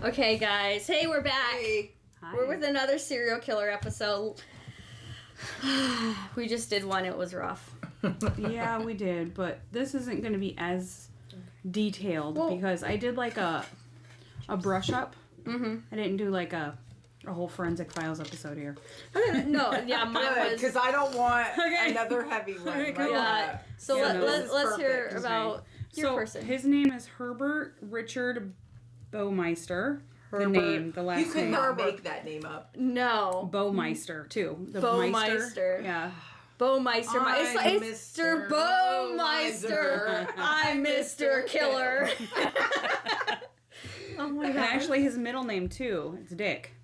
Okay, guys. Hey, we're back. Hey. Hi. We're with another serial killer episode. We just did one. It was rough. Yeah, we did, but this isn't going to be as detailed because I did like a brush up. Mm-hmm. I didn't do like a whole forensic files episode here. No, yeah, mine was. Because I don't want another heavy one. Okay, Like come on. that. So Yeah, no, let's hear perfect. about your person. His name is Herbert Richard Baumeister. Herbert. The name, the last You could name. not make that name up. No. Baumeister, too. The Baumeister. Yeah. Baumeister. I'm It's Mr. Mr. Baumeister. I'm Mr. Killer. Oh my And god. actually, his middle name, too. It's Dick.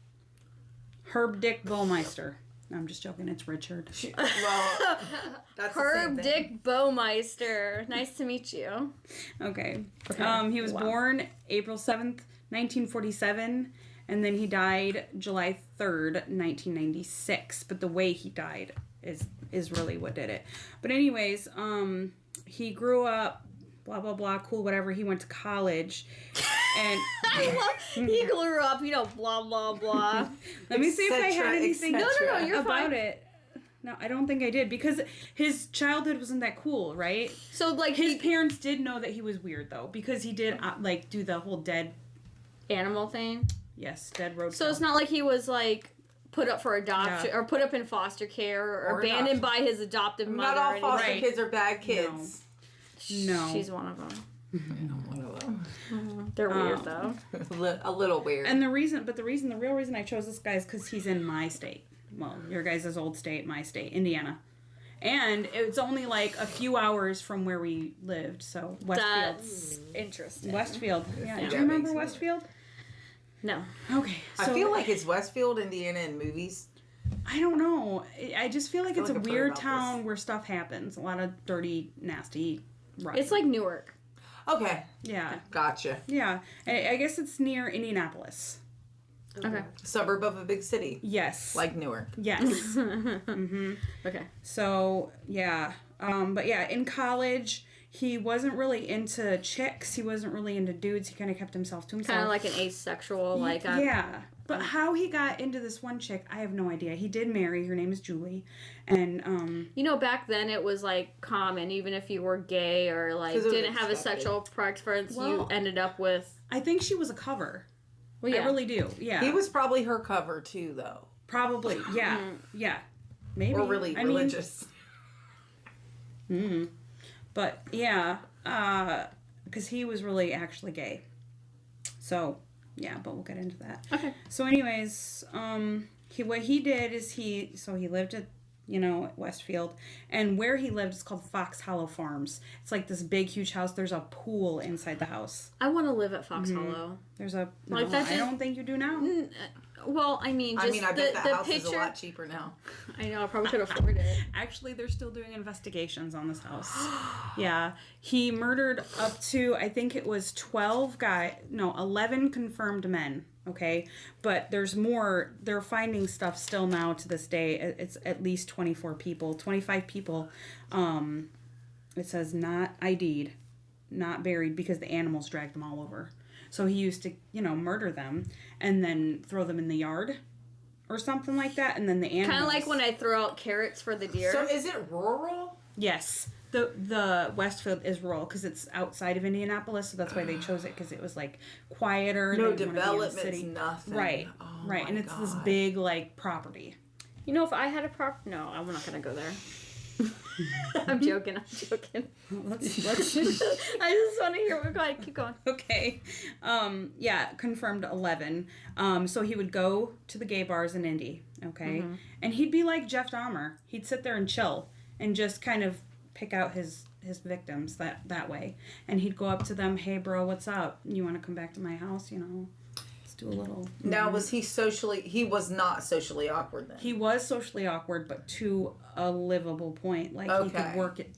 Herb Dick Baumeister. No, I'm just joking. It's Richard. Well, that's Herb the same thing. Dick Baumeister. Nice to meet you. Okay. Okay. He was Wow. born April 7th, 1947, and then he died July 3rd, 1996. But the way he died is really what did it. But anyways, he grew up, blah, blah, blah, cool, whatever. He went to college. And He grew up, blah, blah, blah. let me see if I had Cetera, anything etc. No, you're about fine. it. No, I don't think I did because his childhood wasn't that cool, right? So, like, His parents did know that he was weird, though, because he did, do the whole dead animal thing. dead road. So it's not like he was, like, put up for adoption or put up in foster care or abandoned by his adopted mother. Not all or foster anything. kids are bad kids. No. She's one of them. One of them. They're weird, though. A little weird. And the real reason I chose this guy is because he's in my state. Well, your guys' old state, my state, Indiana. And it's only like a few hours from where we lived, so Westfield. That's interesting. Westfield. Yeah. Yeah. Do you remember That makes Westfield? No. Okay. I feel like it's Westfield, Indiana in movies. I don't know. I just feel like it's like a I've heard weird about town this. where stuff happens. A lot of dirty, nasty, rotten. It's like Newark. Okay. Yeah. Gotcha. Yeah. I guess it's near Indianapolis. Okay. Suburb of a big city. Yes. Like Newark. Yes. Okay. So, yeah. But yeah, in college, he wasn't really into chicks. He wasn't really into dudes. He kind of kept himself to himself. Kind of like an asexual, like yeah. But how he got into this one chick, I have no idea. He did marry. Her name is Julie. And, back then it was, like, common, even if you were gay or, like, 'Cause it was didn't have a expected. sexual preference, you Well- ended up with... I think she was a cover. Well, yeah. I really do. Yeah. He was probably her cover too, though. Probably. Yeah. Mm-hmm. Yeah. Maybe. Or really religious. But, yeah. Because he was really actually gay. So, yeah, but we'll get into that. Okay. So, anyways, what he did is he lived at, Westfield, and where he lived is called Fox Hollow Farms. It's like this big, huge house. There's a pool inside the house. I want to live at Fox Hollow. There's a, no, Like, that I just- don't think you do now. Well, I mean, just I bet the house picture... is a lot cheaper now. I know, I probably could afford it. Actually, they're still doing investigations on this house. Yeah. He murdered up to, I think it was 11 confirmed men. Okay. But there's more. They're finding stuff still now to this day. It's at least 25 people. It says not ID'd, not buried because the animals dragged them all over. So he used to, murder them and then throw them in the yard or something like that. And then the animals. Kind of like when I throw out carrots for the deer. So is it rural? Yes. The Westfield is rural because it's outside of Indianapolis, so that's why they chose it, because it was like quieter. No They didn't wanna be in the development's city. nothing. Right, Oh right, my and it's this God. big like property. If I had a No, I'm not going to go there. I'm joking. Let's I just want to hear. Go ahead, keep going. okay. Yeah, confirmed 11. So he would go to the gay bars in Indy. Okay, and he'd be like Jeff Dahmer. He'd sit there and chill and just kind of pick out his victims that way. And he'd go up to them, "Hey, bro, what's up? You want to come back to my house? Let's do a little." Now, was he he was not socially awkward then? He was socially awkward, but to a livable point. Like, he Okay. could work it,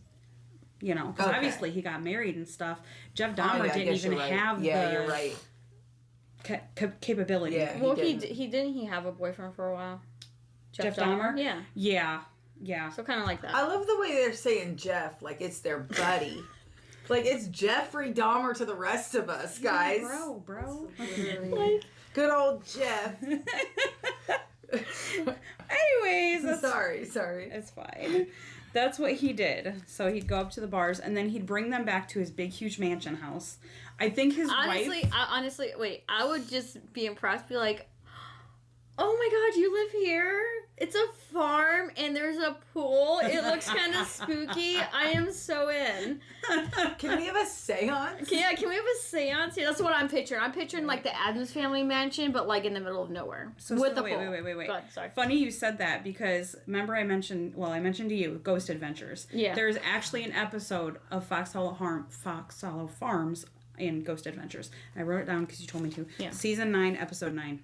because Okay. obviously he got married and stuff. Jeff Oh, Dahmer yeah, I didn't guess even you're right. have Yeah, the you're right. capability. Yeah. Well, He he didn't he have a boyfriend for a while? Jeff Dahmer? Yeah. Yeah. Yeah. So kind of like that. I love the way they're saying Jeff, like it's their buddy. Like, it's Jeffrey Dahmer to the rest of us, guys. Bro. Like, Good old Jeff. Anyways, Sorry. it's fine. That's what he did. So he'd go up to the bars, and then he'd bring them back to his big, huge mansion house. I think his wife... Honestly, wait. I would just be impressed. Be like, oh my god, you live here? It's a farm, and there's a pool. It looks kind of spooky. I am so in. Can we have a seance? Can we have a seance? Yeah, that's what I'm picturing. I'm picturing, like, the Addams Family mansion, but, like, in the middle of nowhere. With the pool. Wait. Go ahead, sorry. Funny you said that, because remember I mentioned to you, Ghost Adventures. Yeah. There's actually an episode of Fox Hollow Farms in Ghost Adventures. I wrote it down because you told me to. Yeah. Season 9, episode 9.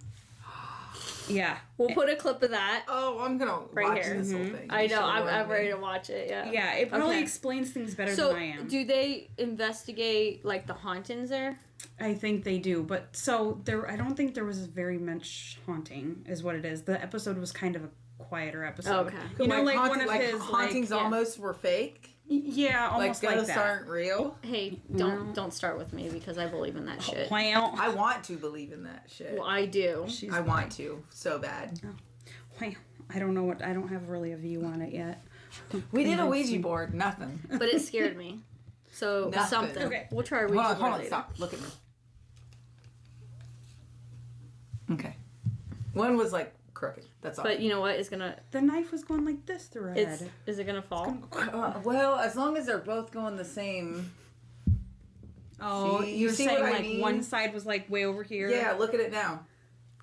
Yeah. We'll put a clip of that. Oh, I'm gonna watch here. this whole thing. I know. I'm ready to watch it. Yeah. Yeah, it probably explains things better than I am. So, do they investigate, like, the hauntings there? I think they do, but I don't think there was very much haunting, is what it is. The episode was kind of a quieter episode. Okay. You know, like one of like his hauntings almost were fake. Yeah, almost like ghosts that. aren't real. Hey, don't start with me because I believe in that shit. Well, I want to believe in that shit. Well, I do. I want to so bad. Well, I don't know I don't have really a view on it yet. We did a Ouija board. Nothing. But it scared me. So Nothing. something. Okay. We'll try a Ouija board Hold on. later. Stop. Look at me. Okay. One was like crooked. That's all. But you know what? It's gonna. The knife was going like this through her head. Is it gonna fall? Well, as long as they're both going the same. Oh, See? you're You see saying what I like mean? one side was like way over here? Yeah, look at it now.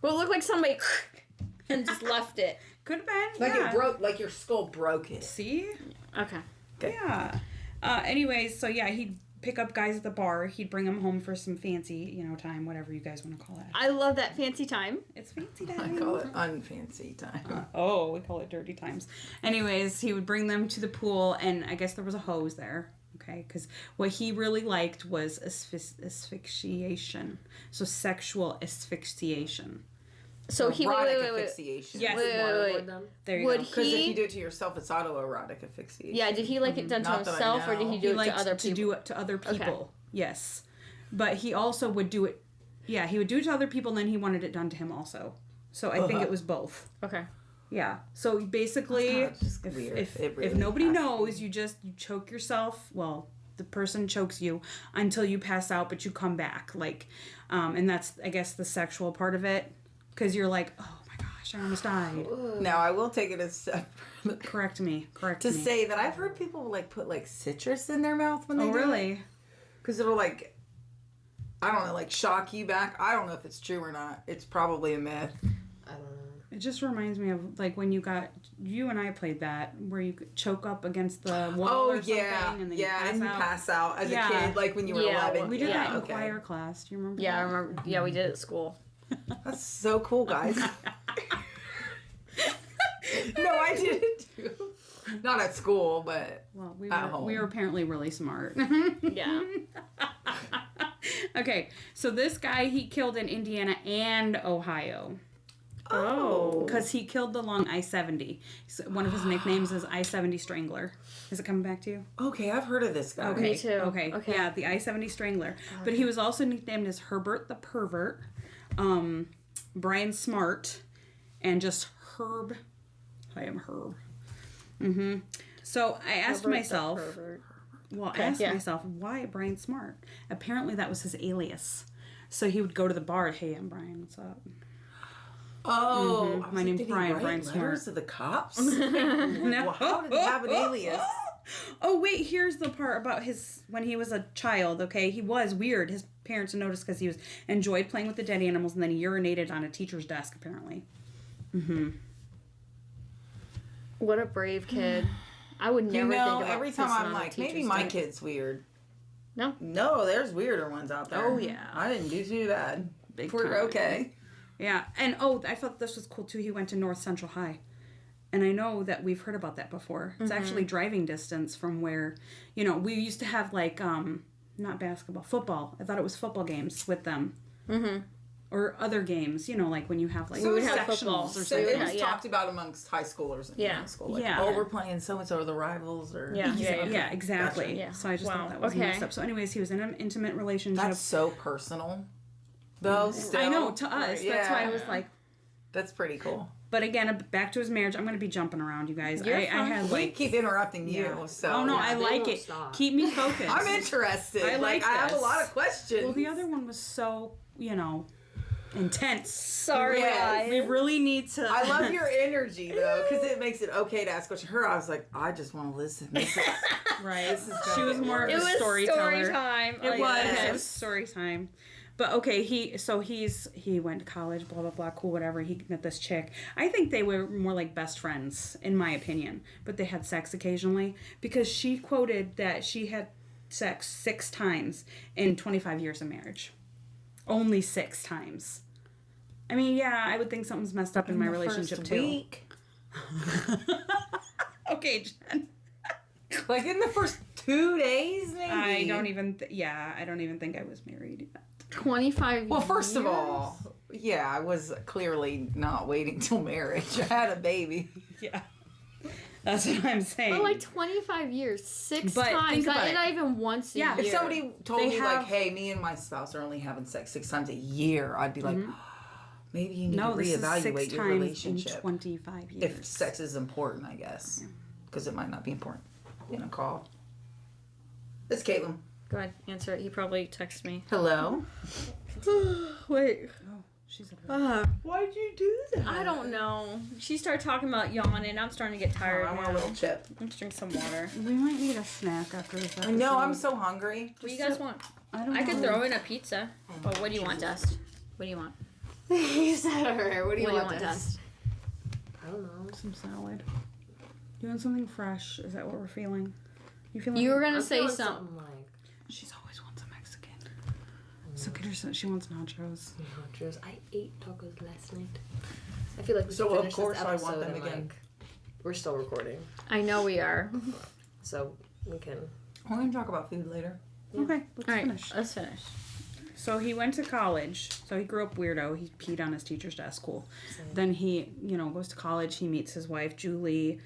Well, it looked like somebody and just left it. Could have been. Like yeah. it broke. Like your skull broke it. See? Okay. Yeah. Anyways, so yeah, he'd pick up guys at the bar. He'd bring them home for some fancy, time, whatever you guys want to call it. I love that fancy time. It's fancy I time. call it unfancy time. We call it dirty times. Anyways, he would bring them to the pool, and I guess there was a hose there. Okay, because what he really liked was asphyxiation. So sexual asphyxiation. So he Erotic wait. asphyxiation. Yes. Wait. There you Would go. Because if he? you do it to yourself, it's autoerotic asphyxiation. Yeah. Did he like it done to Not that I himself, or did know. he do He it to liked other to people? do it to other people. Okay. Yes. But he also would do it. Yeah, he would do it to other people, and then he wanted it done to him also. So I think it was both. Okay. Yeah. So basically, That's just weird. if It really nobody has to knows, you choke yourself. Well, the person chokes you until you pass out, but you come back. Like, and that's, I guess, the sexual part of it. Because you're like, oh my gosh, I almost died. Now, I will take it a step Correct me. to say that I've heard people like put like citrus in their mouth when they do really? it. Because it'll like, I don't know, like shock you back. I don't know if it's true or not. It's probably a myth. I don't know. It just reminds me of like when you and I played that where you could choke up against the wall or something and then you pass out as a kid, like when you were Yeah, 11. We did that in okay. choir class. Do you remember? Yeah, I that? remember. Yeah, we did it at school. That's so cool, guys. No, I didn't too. Not at school, but Well, at home. we were apparently really smart. Yeah. Okay, so this guy he killed in Indiana and Ohio. Oh. Because he killed along I-70. So one of his nicknames is I-70 Strangler. Is it coming back to you? Okay, I've heard of this guy. Okay. Me too. Okay. Okay. Yeah, the I-70 Strangler. But he was also nicknamed as Herbert the Pervert, Brian Smart, and just Herb. I am Herb. Mm-hmm. So I asked myself, myself, why Brian Smart? Apparently that was his alias. So he would go to the bar, hey, I'm Brian, what's up? Oh, My name's Brian. Brian Brian letters Smart. to the cops? No. Well, how did he have an alias? Oh, wait, here's the part about when he was a child, okay? He was weird. His parents noticed because he enjoyed playing with the dead animals and then he urinated on a teacher's desk, apparently. Mm-hmm. What a brave kid. I would never think about every time pissing I'm on a like, maybe teacher's my desk. kid's weird. No. No, there's weirder ones out there. Oh, yeah. I didn't do too bad. Big We're time. okay. Yeah, and I thought this was cool too. He went to North Central High. And I know that we've heard about that before. It's actually driving distance from where, we used to have like, not basketball, football. I thought it was football games with them. Mm-hmm. or other games, you know, like when you have like So it's like football. sectionals or So something. it was Yeah. talked about amongst high schoolers in Yeah. high school. Like, Yeah. oh, we're playing so-and-so, or the rivals, or... Yeah. Yeah, exactly. Gotcha. Yeah. So I just Wow. thought that was Okay. messed up. So anyways, he was in an intimate relationship. That's so personal, though, still. I know, to us. Right, That's why I yeah. was like, That's pretty cool. but again, back to his marriage. I'm going to be jumping around, you guys. You're I fine. had We like... keep interrupting you, Yeah. so... Oh, no, Yeah, I they like won't it. stop. Keep me focused. I'm interested. I like I have a this. lot of questions. Well, the other one was so, you know, intense. Sorry, Yes. guys. We really need to... I love your energy, though, because it makes it okay to ask questions. Her, I was like, I just want to listen. This is... Right. This is She was more of It a was storyteller. story time. It was. Yes. It was story time. But okay, he went to college, blah blah blah, cool, whatever. He met this chick. I think they were more like best friends, in my opinion. But they had sex occasionally because she quoted that she had sex 6 times in 25 years of marriage. Only 6 times. I mean, yeah, I would think something's messed up in my relationship first too. week. Okay, Jen. Like in the first 2 days, maybe. I don't even. I don't even think I was married yet. 25 Well, first of years? all, yeah, I was clearly not waiting till marriage. I had a baby. Yeah. That's what I'm saying. But like 25 years, 6 But times. think about it. Not even once a Yeah. year. If somebody told They me like, have- "Hey, me and my spouse are only having sex 6 times a year," I'd be like, maybe you need No, to this is 6 reevaluate your times relationship. in 25 years. If sex is important, I guess, because it might not be important. In a call. It's Caitlin. Go ahead, answer it. He probably texted me. Hello. Wait. Oh, she's a Why'd you do that? I don't know. She started talking about yawning. I'm starting to get tired. I want now. a little chip. Let's drink some water. We might need a snack after this episode. I know. I'm so hungry. What do you guys want? I don't I could know. throw in a pizza. But what do you want, Dust? What do you want? You said her. What do you What want, Dust? I don't know. some salad. You want something fresh? Is that what we're feeling? You feeling? You were gonna I'm say feeling something. like She's always wants a Mexican. So get her some. She wants nachos. nachos. I ate tacos last night. I feel like we So, should of finish course, this I want episode them and, again. like, we're still recording, I know we are. so we can. We're gonna talk about food later. Okay, let's All right, finish. let's finish. So he went to college. So he grew up weirdo. He peed on his teacher's desk. Cool. Then he, goes to college. He meets his wife Julie.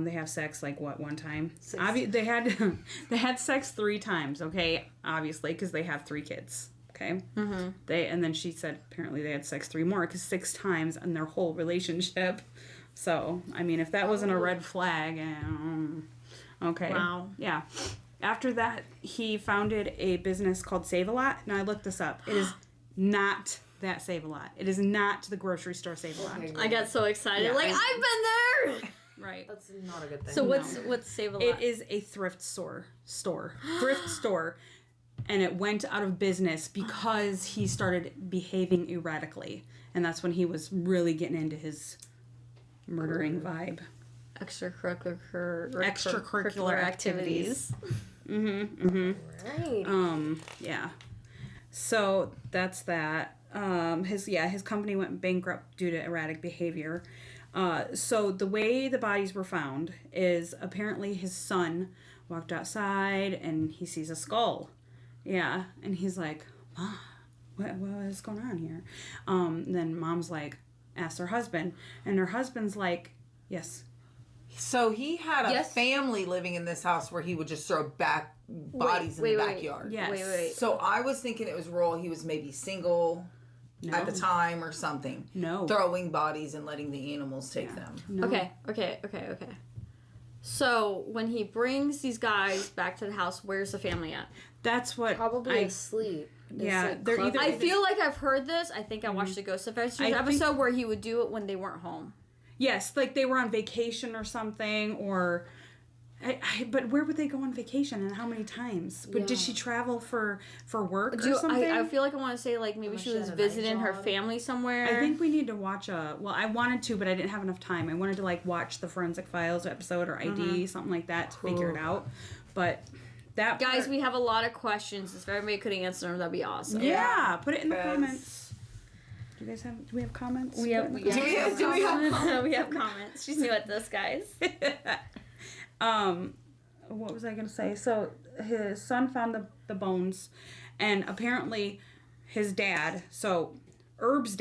They have sex like one time. They had they had sex 3 times. Okay, obviously because they have 3 kids. Okay. Mm-hmm. And then she said apparently they had sex 3 more because 6 times in their whole relationship. So I mean, if that wasn't a red flag, okay. Wow. Yeah. After that, he founded a business called Save a Lot. Now I looked this up. It is not that Save a Lot. It is not the grocery store Save a Lot. Okay, I got so excited. Yeah, like I- I've been there. Right. That's not a good thing. So what's Save a Lot? It is a thrift store. Thrift store. And it went out of business because he started behaving erratically. And that's when he was really getting into his murdering vibe. Extracurricular activities. Right. Yeah. So that's that. His company went bankrupt due to erratic behavior. So the way the bodies were found is apparently his son walked outside and he sees a skull. Yeah, and he's like, "Mom, what is going on here?" Then mom's like, asks her husband, and her husband's like, "Yes." So he had a Yes. family living in this house where he would just throw back bodies in the backyard. Yes. Wait. So I was thinking it was Roll. He was maybe single at the time or something. No. Throwing bodies and letting the animals take them. No. Okay. So when he brings these guys back to the house, where's the family at? That's what Probably asleep. It's, Yeah, like, they're clubbing. either- I feel like I've heard this. I think I watched the Ghost Adventures I think- episode where he would do it when they weren't home. Yes, like they were on vacation or something, or but where would they go on vacation and how many times? But did Yeah. she travel for work or something? I feel like I want to say like maybe Unless she she was had a night visiting her job. family somewhere. I think we need to watch I wanted to, but I didn't have enough time. I wanted to like watch the Forensic Files episode or ID, something like that to figure it out. But that Guys, part- we have a lot of questions. If everybody could answer them, that'd be awesome. yeah, put it in the Yes. comments. Do we have comments? We have Do we have we have comments. She's new at this, guys. What was I gonna say? So his son found the bones, and apparently his dad, so Herb's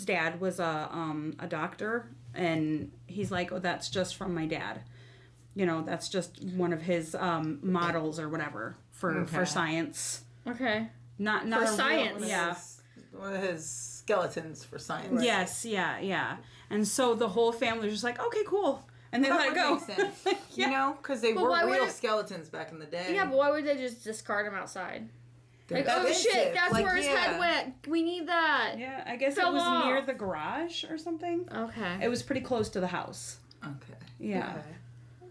dad was a doctor, and he's like, oh, that's just from my dad. That's just one of his models or whatever for science. Okay. Not For a science. Real, yeah. One of his skeletons for science. Yes, yeah. And so the whole family was just like, okay, cool. And they let it go. Makes sense. Because they were real skeletons back in the day. Yeah, but why would they just discard him outside? They're Like, oh expensive. shit, that's where his head went. We need that. Yeah, I guess Fell it was off. near the garage or something. Okay. It was pretty close to the house. Okay. Yeah. Okay.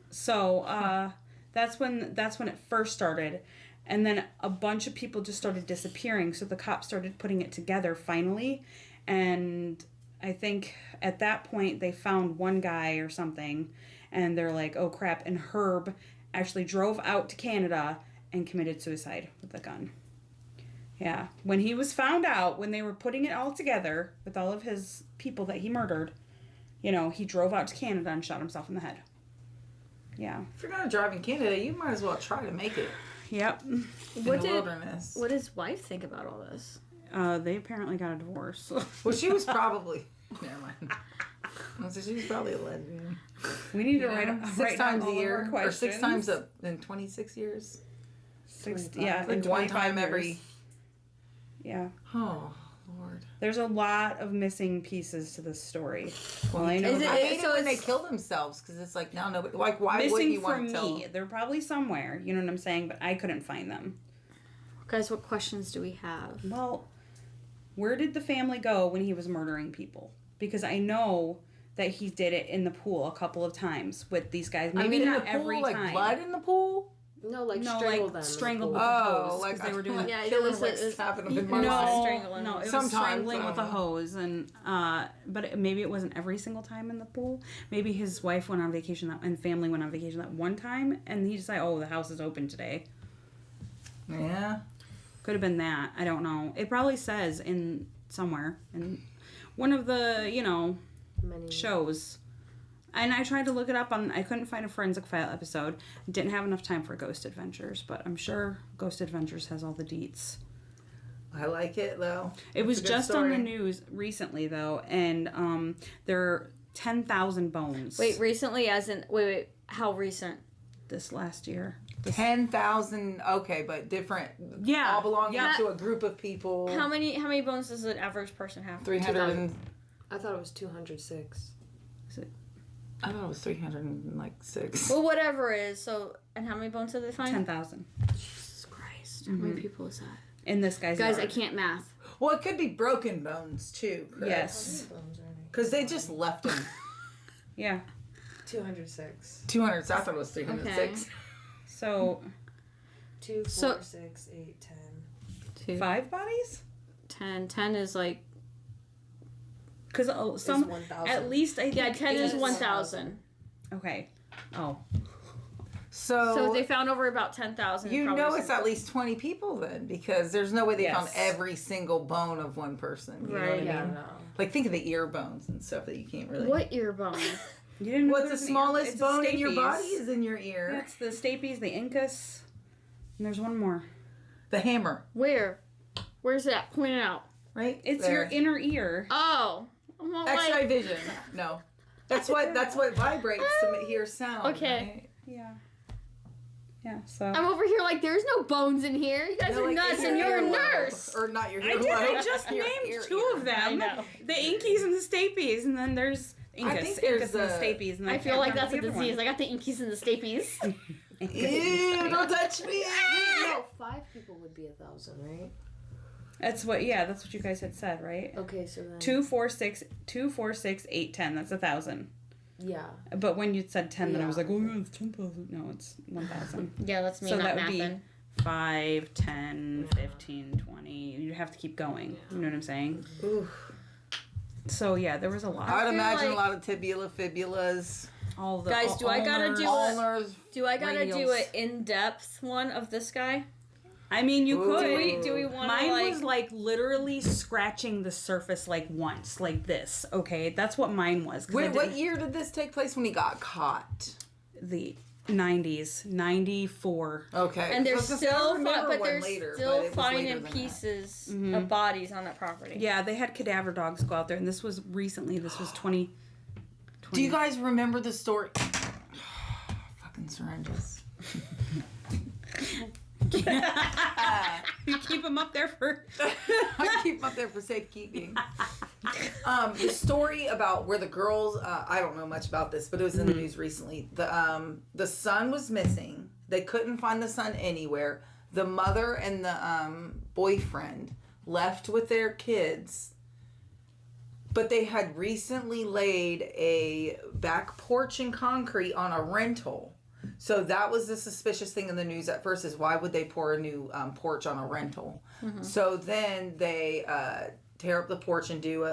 So that's when it first started. And then a bunch of people just started disappearing. So the cops started putting it together finally. And I think at that point they found one guy or something. And they're like, oh crap. And Herb actually drove out to Canada and committed suicide with a gun. Yeah. When he was found out, when they were putting it all together with all of his people that he murdered, he drove out to Canada and shot himself in the head. Yeah. If you're going to drive in Canada, you might as well try to make it. Yep. In the wilderness. What does his wife think about all this? They apparently got a divorce. Well, she was probably... Never mind. So she was probably a lesbian. We need to write six times all a year, of our or 6 questions. times in 26 years. Yeah, Like in one 25 time years. every. Yeah. Oh Lord. There's a lot of missing pieces to this story. Well, I know Is it- I that. hate it when they kill themselves because it's like now nobody. Like why would Missing you want from to tell? me. They're probably somewhere. You know what I'm saying? But I couldn't find them. Guys, what questions do we have? Well, where did the family go when he was murdering people? Because I know that he did it in the pool a couple of times with these guys. Maybe in not the pool, every like time. blood in the pool. No, like No, strangle like them. in the strangle pool. with a hose. Oh, like 'cause they were doing. Yeah, killing, it was- like it was- stabbing them you in can mud. strangling. No, it was Sometimes, strangling I with a don't know. hose, and maybe it wasn't every single time in the pool. Maybe his wife went on vacation and family went on vacation that one time, and he just like, oh, the house is open today. Yeah. Could have been that. I don't know. It probably says in somewhere in one of the Many. shows. And I tried to look it up I couldn't find a Forensic File episode. Didn't have enough time for Ghost Adventures, but I'm sure Ghost Adventures has all the deets. I like it though. It was It's a good just on the story. news recently though, and there are 10,000 bones. Wait, recently as in... Wait, how recent? This last year. 10,000. Okay, but different. Yeah, All belonging yeah. to a group of people. How many bones does an average person have? 300 and I thought it was 206. I thought it was 306. Well, whatever it is. So, and how many bones did they find? 10,000 Jesus Christ. How many people is that? in this guy's Guys, I yard. can't math. Well, it could be broken bones too. Yes. Because they just left them. Yeah. 206. 200. So I thought it was 306. So 2, 4, So- 6, 8, 10. 2, 5 bodies? 10. 10 is like... Because Is some 1,000. at least I think Yeah, 10 is is 1,000. Okay. Oh. So they found over about 10,000. You probably know it's some- at least 20 people then, because there's no way they found Yes. every single bone of one person. You know Right. what I Yeah, mean? no. Like think of the ear bones and stuff that you can't really. What ear bone? You didn't know What's the there's an ear- smallest it's a bone in your stapes. body is in your ear. That's the stapes, the incus, and there's one more. The hammer, Where? Where's that? Point it out. right? It's there. your inner ear. Oh. I'm all X-ray like... vision. No, that's what vibrates to hear sound. Okay. Right? Yeah. Yeah. So I'm over here like, there's no bones in here. You guys You're are like, nuts it's and your you're a earlobe. nurse. Or not your I did. I earlobe. just Your named ear, 2 ear. of them. I know. The inkies and the stapes, and then there's incus, think there's incus and the a- stapes. And I feel like that's a the other disease. one. I got the inkies and the stapies. Ew, don't touch me. No, 5 people would be 1,000, right? That's what. Yeah, that's what you guys had said, right? Okay, so then. 2, 4, 6, 8, 10. That's 1,000. Yeah. But when you said 10, then I was Yeah. like, oh, yeah, it's 10,000. No, it's 1,000. Yeah, that's me So not that would mathing. be 5, 10, 15, 20. You have to keep going. You know what I'm saying? Oof. So yeah, there was a lot. I would feel imagine like- a lot of tibula, fibulas, All the Guys, do I gotta ulnars. do ulnars. Do I gotta do Radials. an in-depth one of this guy? I mean, you Ooh. could. Do we want Mine to was like literally scratching the surface like once, like this. Okay, that's what mine was. 'cause I Wait, what didn't- year did this take place when he got caught? The 90s, 94. Okay. And they're I was gonna say, I still, remember but one they're later, but still it was finding later than that. pieces of bodies on that property. Yeah, they had cadaver dogs go out there, and this was recently. This was 20. Do you guys remember the story? Fucking syringes. You keep them up there for. I keep them up there for safekeeping. The story about where the girls, I don't know much about this, but it was in the news recently. The son was missing. They couldn't find the son anywhere. The mother and the boyfriend left with their kids, but they had recently laid a back porch in concrete on a rental. So that was the suspicious thing in the news at first, is why would they pour a new porch on a rental? So then they tear up the porch and do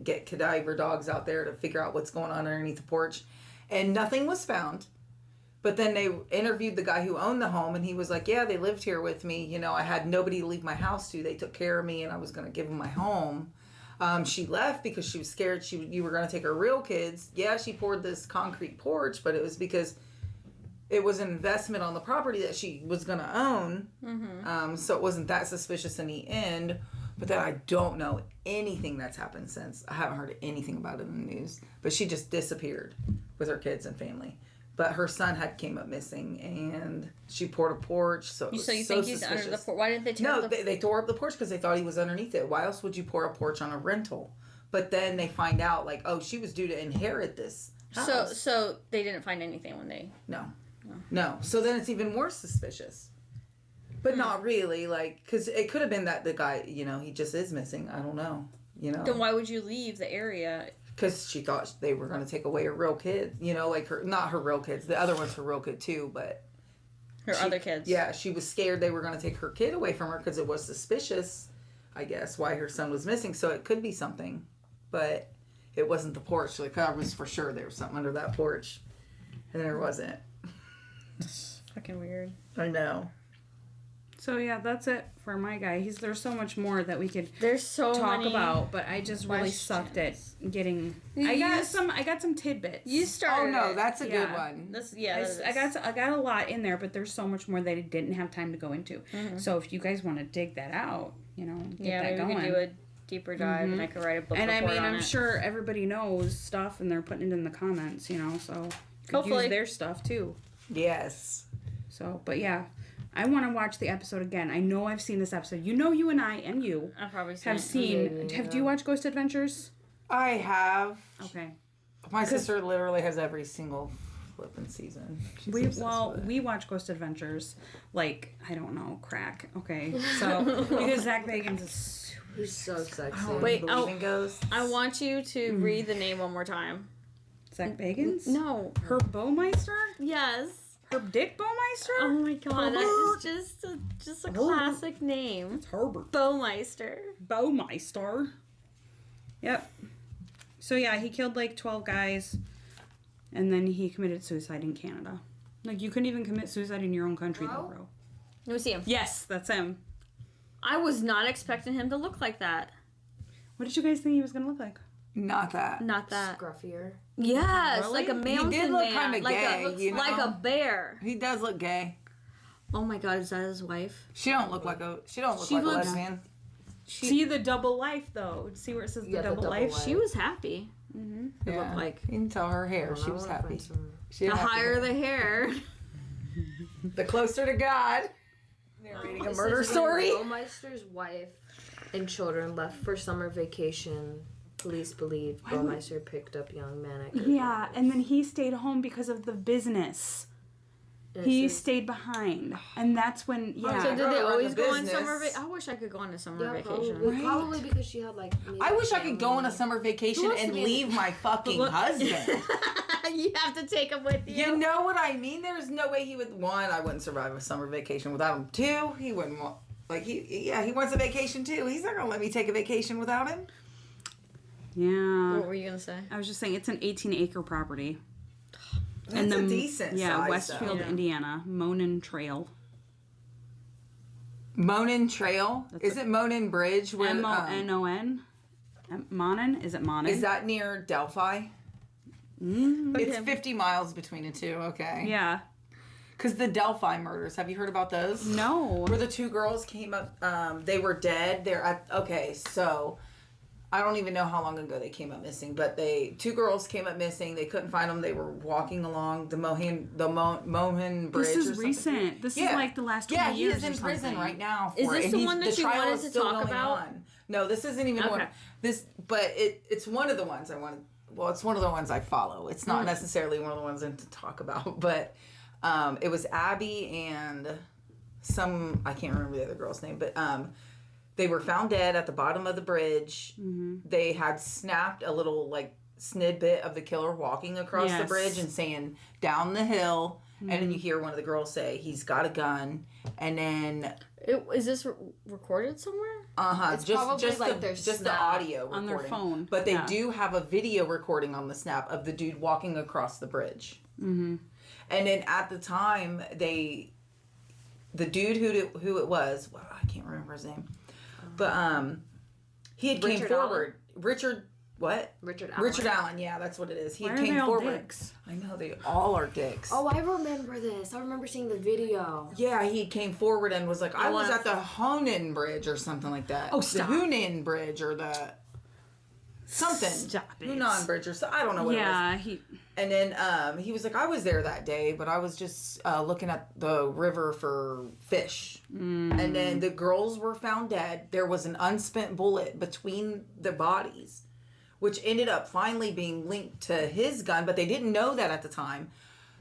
get cadaver dogs out there to figure out what's going on underneath the porch. And nothing was found. But then they interviewed the guy who owned the home, and he was like, yeah, they lived here with me. You know, I had nobody to leave my house to. They took care of me, and I was going to give them my home. She left because she was scared you were going to take her real kids. Yeah, she poured this concrete porch, but it was because it was an investment on the property that she was going to own. So it wasn't that suspicious in the end. But then I don't know anything that's happened since. I haven't heard anything about it in the news. But she just disappeared with her kids and family. But her son came up missing, and she poured a porch. So you think he's under the porch? Why didn't they tear No, they tore up the porch because they thought he was underneath it. Why else would you pour a porch on a rental? But then they find out, like, oh, she was due to inherit this house. So they didn't find anything when they... No. So then it's even more suspicious. But not really, like, because it could have been that the guy, you know, he just is missing. I don't know, you know. Then why would you leave the area? Because she thought they were going to take away her real kid. You know, like, not her real kids. The other one's her real kid, too, but... Her other kids. Yeah, she was scared they were going to take her kid away from her because it was suspicious, I guess, why her son was missing. So it could be something. But it wasn't the porch. Like, I was for sure there was something under that porch. And there wasn't. It's fucking weird. I know. So yeah, that's it for my guy. There's so much more that we could talk about, but I just really sucked at getting. I got some tidbits. You started. Oh no, that's a good one. I got a lot in there, but there's so much more that I didn't have time to go into. So if you guys want to dig that out, you know, get that going. We could do a deeper dive, and I could write a book. And I mean, I'm I'm sure everybody knows stuff, and they're putting it in the comments, you know, so you could use their stuff too. Yes. So, but yeah. I want to watch the episode again. I know I've seen this episode. You know, you and I and you I've probably have seen. Do you watch Ghost Adventures? I have. Okay. My sister literally has every single flipping season. We watch Ghost Adventures like, I don't know, crack. Okay. So because Zach Bagans is he's so sexy. Wait, I want you to read the name one more time. Zach Bagans? No. Herb Baumeister? Yes. Herb Dick Baumeister? Oh my god, that is just a classic name. It's Herbert. Baumeister. Baumeister. Yep. So yeah, he killed like 12 guys, and then he committed suicide in Canada. Like, you couldn't even commit suicide in your own country, though, bro. Let me see him. Yes, that's him. I was not expecting him to look like that. What did you guys think he was gonna look like? Not that. Scruffier. Yes, really? like a mountain He did look man. kind of gay, you know? Like a bear. He does look gay. Oh my god, is that his wife? She don't look like a lesbian. See the double life, though. See where it says the double life? She was happy. It looked like. You can tell her hair. She was happy. The higher the hair. The closer to God. Narrating a murder story. Baumeister's wife and children left for summer vacation. Police believe Baumeister picked up young man at Kirkland. Yeah, and then he stayed home because of the business. He stayed behind, and that's when So did they always go on summer vacation? I wish I could go on a summer vacation. Probably because she had like. I wish I could go on a summer vacation and leave my fucking husband. You have to take him with you. You know what I mean? There's no way he would. One, I wouldn't survive a summer vacation without him. Two, he wouldn't want. Like he wants a vacation too. He's not gonna let me take a vacation without him. Yeah. What were you gonna say? I was just saying it's an 18-acre property. That's a decent size, Westfield, Indiana, Monon Trail. Monon Trail? Is it Monon Bridge? M-O-N-O-N? Monon? Is it Monon? Is that near Delphi? It's 50 miles between the two, okay? Yeah. Because the Delphi murders, have you heard about those? No. Where the two girls came up, they were dead. So I don't even know how long ago they came up missing, but two girls came up missing. They couldn't find them. They were walking along the Mohin Bridge. This is or something. recent. This is like the last 20 years. Yeah, he is in or something. prison right now. Is this the one that you trial wanted is to still talk going about? on. No, this isn't even one. But it's one of the ones I wanted. Well, it's one of the ones I follow. It's not necessarily one of the ones I'm to talk about, but it was Abby and I can't remember the other girl's name, but they were found dead at the bottom of the bridge. Mm-hmm. They had snapped a little snippet of the killer walking across the bridge and saying down the hill, and then you hear one of the girls say he's got a gun, and then is this recorded somewhere? It's just the audio recording on their phone, but they do have a video recording on the snap of the dude walking across the bridge. Mm-hmm. And then at the time, the dude who it was, well, I can't remember his name, but he had came forward. Richard Allen, yeah, that's what it is. He came forward. Dicks? I know, they all are dicks. Oh, I remember this. I remember seeing the video. Yeah, he came forward and was like, I was at the Honan Bridge or something like that. Oh, stop. The Hunan Bridge or the something. Stop it. Hunan Bridge or something. I don't know what it was. And then he was like, I was there that day, but I was just looking at the river for fish. And then the girls were found dead. There was an unspent bullet between the bodies, which ended up finally being linked to his gun, but they didn't know that at the time.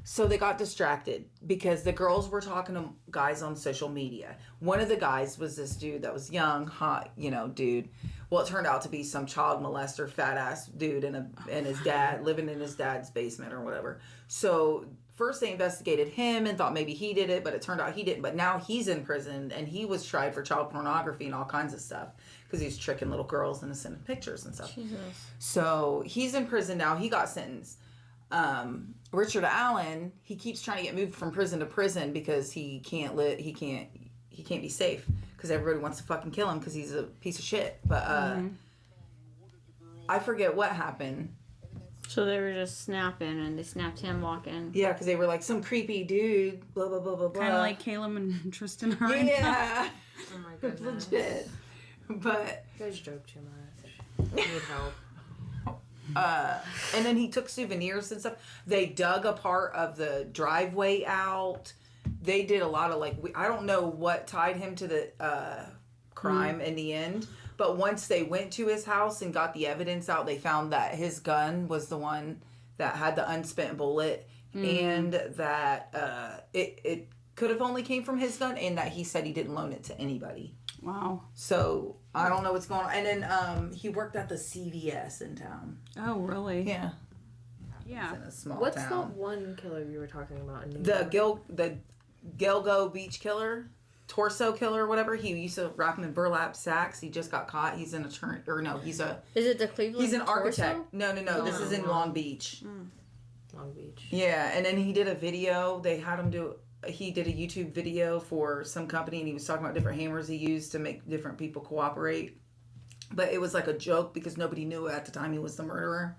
So they got distracted because the girls were talking to guys on social media. One of the guys was this dude that was young, hot, dude. Well, it turned out to be some child molester, fat ass dude and his dad living in his dad's basement or whatever. So first they investigated him and thought maybe he did it, but it turned out he didn't. But now he's in prison and he was tried for child pornography and all kinds of stuff because he's tricking little girls into sending pictures and stuff. Jesus. So he's in prison now. He got sentenced. Richard Allen, he keeps trying to get moved from prison to prison because he can't be safe because everybody wants to fucking kill him because he's a piece of shit. But I forget what happened. So they were just snapping, and they snapped him walking. Yeah, because they were like some creepy dude, blah blah blah blah blah. Kind of like Caleb and Tristan are. Yeah. Oh my goodness. Legit. But you guys joke too much. I need help. And then he took souvenirs and stuff. They dug a part of the driveway out. They did a lot of I don't know what tied him to the crime in the end, but once they went to his house and got the evidence out, they found that his gun was the one that had the unspent bullet, and that it could have only came from his gun, and that he said he didn't loan it to anybody. Wow. So I don't know what's going on. And then he worked at the CVS in town. Oh, really? Yeah. Yeah. It's in a small What's town. the one killer you were talking about in New York? The Gilgo Beach killer, torso killer, or whatever. He used to wrap him in burlap sacks. He just got caught. He's an attorney, or no, Is it the Cleveland? He's an torso? architect. No. This is in Long Beach. Long Beach. Yeah, and then he did a video. They had him do. He did a YouTube video for some company, and he was talking about different hammers he used to make different people cooperate. But it was like a joke because nobody knew at the time he was the murderer.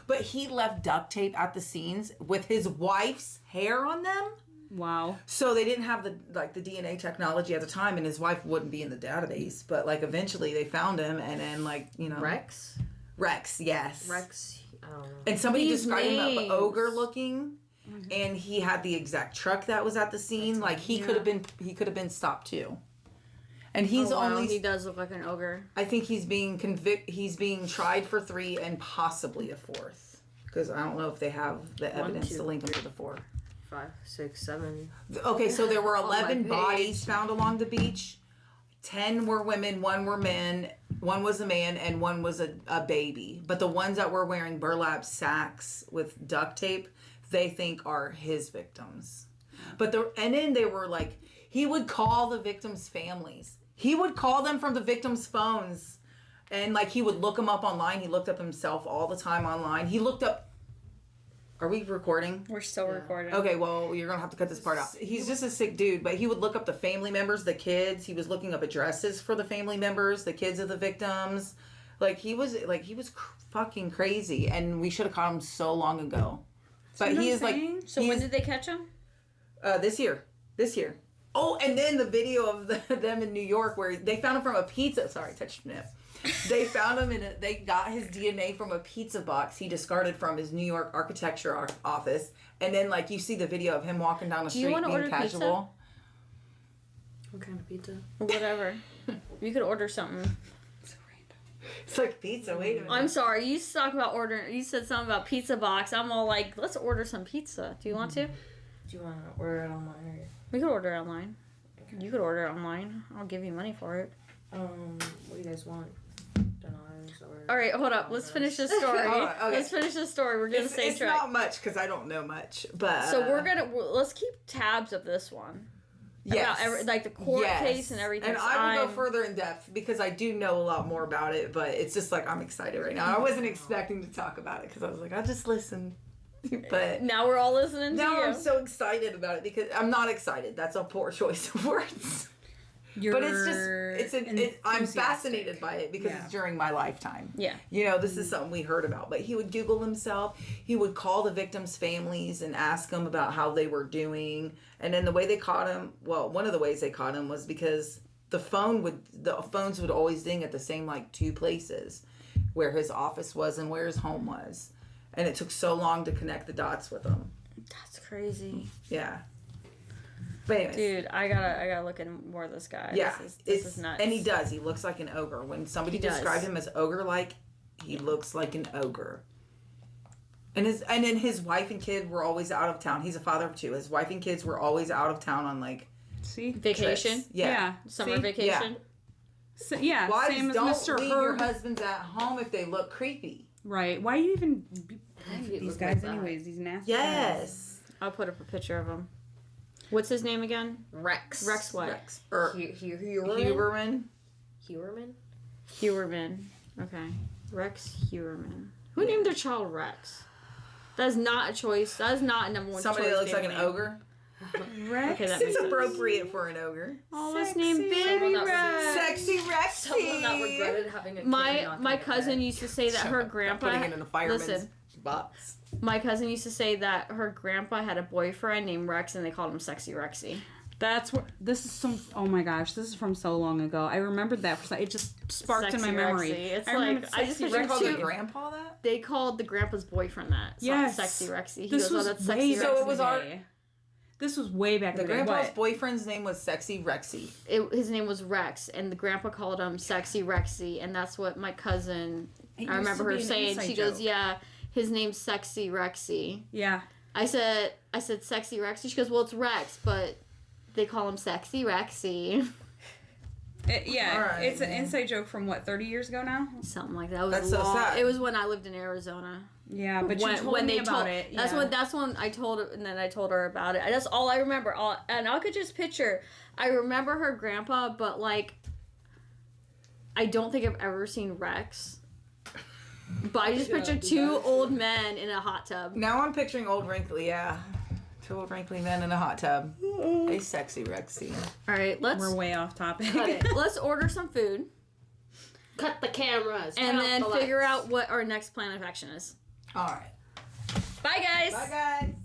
But he left duct tape at the scenes with his wife's hair on them. Wow. So they didn't have the DNA technology at the time, and his wife wouldn't be in the database. But eventually they found him, and then Rex, yes. Rex. I don't know. And somebody These described him names. as ogre looking. And he had the exact truck that was at the scene. He could have been stopped too. And he's he does look like an ogre. I think he's being He's being tried for 3 and possibly a 4th, because I don't know if they have the evidence to link him to the 4. 5, 6, 7. Okay, so there were 11 page. bodies found along the beach. 10 were women, 1 were men, 1 was a man, and 1 was a baby. But the ones that were wearing burlap sacks with duct tape, they think are his victims. And then they were he would call the victims' families. He would call them from the victims' phones, and he would look them up online. He looked up himself all the time online. He looked up. Are we recording? We're still recording. Okay, well, you're gonna have to cut this part out. He's just a sick dude, but he would look up the family members, the kids. He was looking up addresses for the family members, the kids of the victims. Like he was fucking crazy, and we should have caught him so long ago. But he is like. So when did they catch him? This year. Oh, and then the video of them in New York where they found him from a pizza. Sorry, touched nip. They found him they got his DNA from a pizza box he discarded from his New York architecture office. And then, like, you see the video of him walking down the street being casual. Pizza? What kind of pizza? Whatever. You could order something. It's like pizza. Wait a minute. I'm sorry. You talk about ordering. You said something about pizza box. I'm all like, let's order some pizza. Do you want to? Do you want to order it online? Or... We could order it online. Okay. You could order it online. I'll give you money for it. What do you guys want? Donuts or... All right, hold up. Let's finish this story. Okay. Let's finish this story. We're gonna save track. It's not much because I don't know much, but so let's keep tabs of this one. Yes. About like the court case and everything. And I will go further in depth because I do know a lot more about it, but it's just like I'm excited right now. I wasn't expecting to talk about it because I was like, I'll just listen. But now we're all listening to you. Now I'm so excited about it because I'm not excited. That's a poor choice of words. But it's just, I'm fascinated by it because it's during my lifetime. Yeah. You know, this is something we heard about. But he would Google himself. He would call the victims' families and ask them about how they were doing. And then the way they caught him, well, one of the ways they caught him was because the phones would always ding at the same, like, 2 places where his office was and where his home was. And it took so long to connect the dots with him. That's crazy. Yeah. But anyways. Dude, I gotta look at more of this guy. Yeah, this is nuts. And he does. He looks like an ogre. When somebody described him as ogre-like, he looks like an ogre. And then his wife and kid were always out of town. He's a father of 2. His wife and kids were always out of town on vacation. Trips. Yeah. Summer vacation. Yeah. So, Wives same as don't Mr. leave Herb. your husbands at home if they look creepy. Right. Why you even These these guys anyways? These nasty guys. Yes. I'll put up a picture of him. What's his name again? Rex. Rex what? Rex. Or Huberman. Huberman. Okay. Rex Huberman. Who named their child Rex? That is not a choice. That is not a number one Somebody choice. that looks like an ogre. Rex. Okay, that It's makes sense. appropriate for an ogre. Oh, let's name Baby Rex. Sexy Rexy. Someone that regretted having a kid. My cousin used to say that her grandpa. Putting it in a fireman's Listen, box. my cousin used to say that her grandpa had a boyfriend named Rex, and they called him Sexy Rexy. That's what this is. Oh my gosh, this is from so long ago. I remembered that. It just sparked in my memory. Rexy. It's I just Did you call the grandpa that? They called the grandpa's boyfriend that. Yes. Sexy Rexy. He This goes, was that's way Sexy back Rexy. So it was our. This was way back. The in the day. grandpa's What? boyfriend's name was Sexy Rexy. His name was Rex, and the grandpa called him Sexy Rexy, and that's what my cousin. It I used remember to her be an saying. inside She goes, joke. "Yeah, his name's Sexy Rexy." Yeah. I said Sexy Rexy. She goes, "Well, it's Rex, but they call him Sexy Rexy." Alright, it's an inside joke from what 30 years ago now. Something like that. It was That's so long. sad. It was when I lived in Arizona. Yeah, but you told me about it. That's when I told her, and then I told her about it. That's all I remember. And I could just picture. I remember her grandpa, but like, I don't think I've ever seen Rex. But I just pictured 2 old men in a hot tub. Now I'm picturing old wrinkly, 2 old wrinkly men in a hot tub. Hey, Sexy Rexy. All right, We're way off topic. cut it. Let's order some food Cut the cameras. and turn then off the figure lights. Oh. out what our next plan of action is. All right. Bye, guys. Bye, guys.